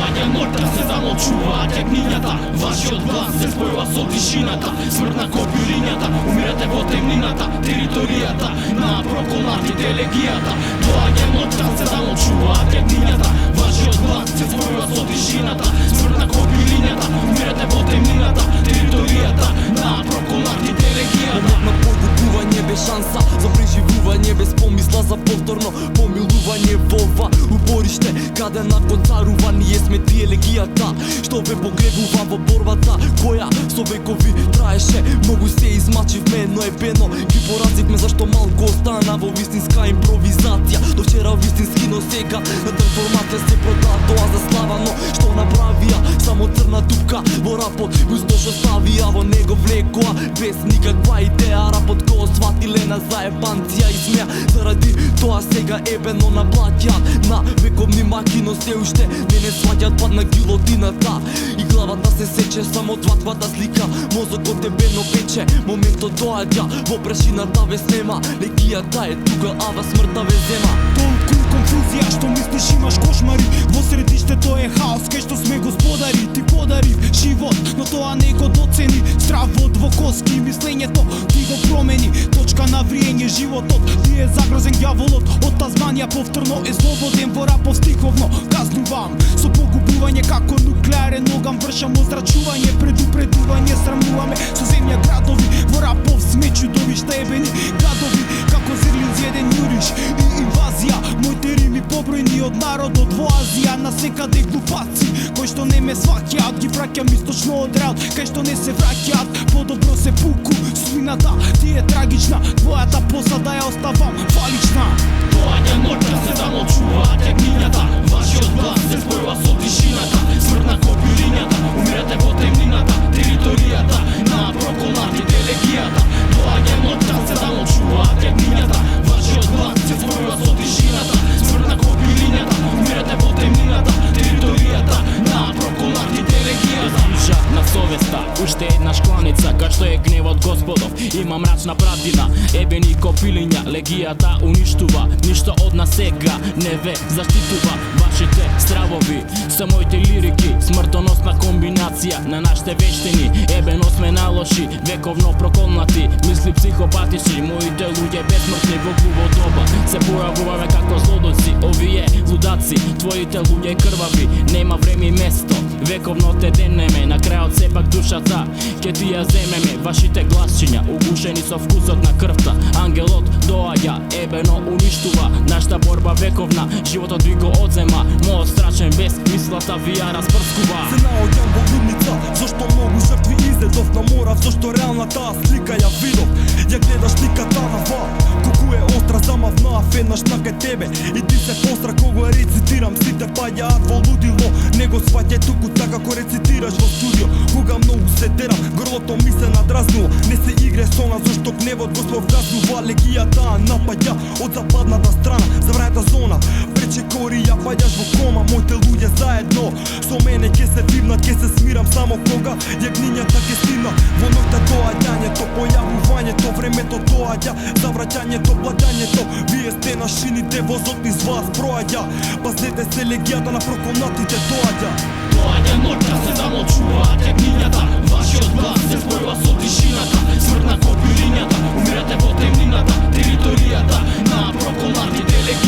Доаѓа ноќта, се замолчуваат јагнињата, вашиот глас се спојува со тишината. Смрт на копирињата, умирате во темнината, територијата на проколнатите легијата. Доаѓа ноќта, се замолчуваат јагнињата, вашиот глас се спојува со тишината. Смрт на копирињата, умирате во темнината, територијата на проколнатите легијата. На погубување без шанса за преживување, без помисла за повторно помилување во ова убориште, каде након царува ние сме тие легијата што ве погребува во борбата која со векови траеше. Многу се измачивме, но ебено ги поразивме зашто малку остана во вистинска импровизација. До вчера вистински, но сега на трансформација се продава тоа за слава, но што направија само црна дупка во рапот, густо што ставија во него влекоа без никаква идеја. Рапот го сватиле на заебанција и смеа, заради тоа сега ебено наплаќаат на вековни маки, но се уште не сваќаат пат на гилотината и главата се сече само твата слика. Мозокот ебено пече, моментот доаѓа, во прешината ве снема, легијата е тука, ава смртта ве зема. Толку конфузија што мислиш имаш кошмари, во средиштето е хаос кај што сме господари. Ти подарив живот, но тоа не го доцени, стравот во коски, мислењето ти го промени. Точка на вриење животот, ти е загрозен ѓаволот од Тазманија, повторно е слободен во рапов стиховно. Казнувам со погубување како нуклеарен оган, вршам озрачување, предупредување, срамуваме со земја градови, во рапов сме чудовишта ебени гадови, како зрли изеден јуриш и инвазија. Моите рими побројни од народот во Азија, насекаде глупаци кои што не ме сваќаат, ги враќам источно од реал, кај што не се враќаат, подобро се пуку слината, ти е трагична, твојата посада ја оставам фалична. Доаѓа ноќта, се замолчуваат јагнињата, вашиот глас се спојува со тишината. Смрт на копирињата, умирате во темнината, територијата на проколнатите легијата. Доаѓа ноќта, се замолчуваат јагнињата, вашиот глас се спојува со тишината. Смрт на копирињата, умирате во темнината, територијата на проколнатите легијата. Душа на совеста, уште една шкланица, кај што е гневот Господов, има мрачна правдина, ебени копилиња, легијата уништува, ништо од нас сега не ве заштитува. Вашите стравови се моите лирики, смртоносна комбинација на нашите вештини. Ебено сме најлоши, вековно проколнати, мисли психопатични, моите луѓе безсмртни во глуво доба. Се појавуваме како злодоци, овие лудаци, твоите луѓе крвави, нема време и место, вековно те денеме, на крајот сепак душата ќе ти ја земеме. Вашите гласчиња, угушени со вкусот на крвта, ангелот доаѓа, ебено уништува, нашата борба вековна, животот ви го одзема, мојот страшен бес, мислата ви ја распрскува. Се наоѓам во лудница, зашто многу жртви изедов на морав, зашто реалната слика ја видов. Ја гледаш сликата на ва, колку е остра, замавна веднаш на кај тебе и ти се постра кога ја рецитирам. Сите паѓаат во лудило, не го сваќај туку така како рецитираш во студио. Кога многу се дерам, грлото ми се надразнува, не се игре со нас, зашто гневот го сповразнува. Легијата напаѓа од западната страна, забраната зона, прече кори ја паѓаш во кома. Моите луѓе заедно со мене ќе се вивнат, ќе се смирам само кога јагнињата ќе стигнат. Во ноќта доаѓањето, појавувањето, времето доаѓа, завраќањето, благањето. Вие сте на шините, возот низ вас проаѓа, пазете се, легијата на проколнатите доаѓа. Доаѓа ноќта, се замолчуваат јагнињата, вашиот глас се спојува со тишината. Смрт на копирињата, умирате во темнината, територијата на проколнатите легијата.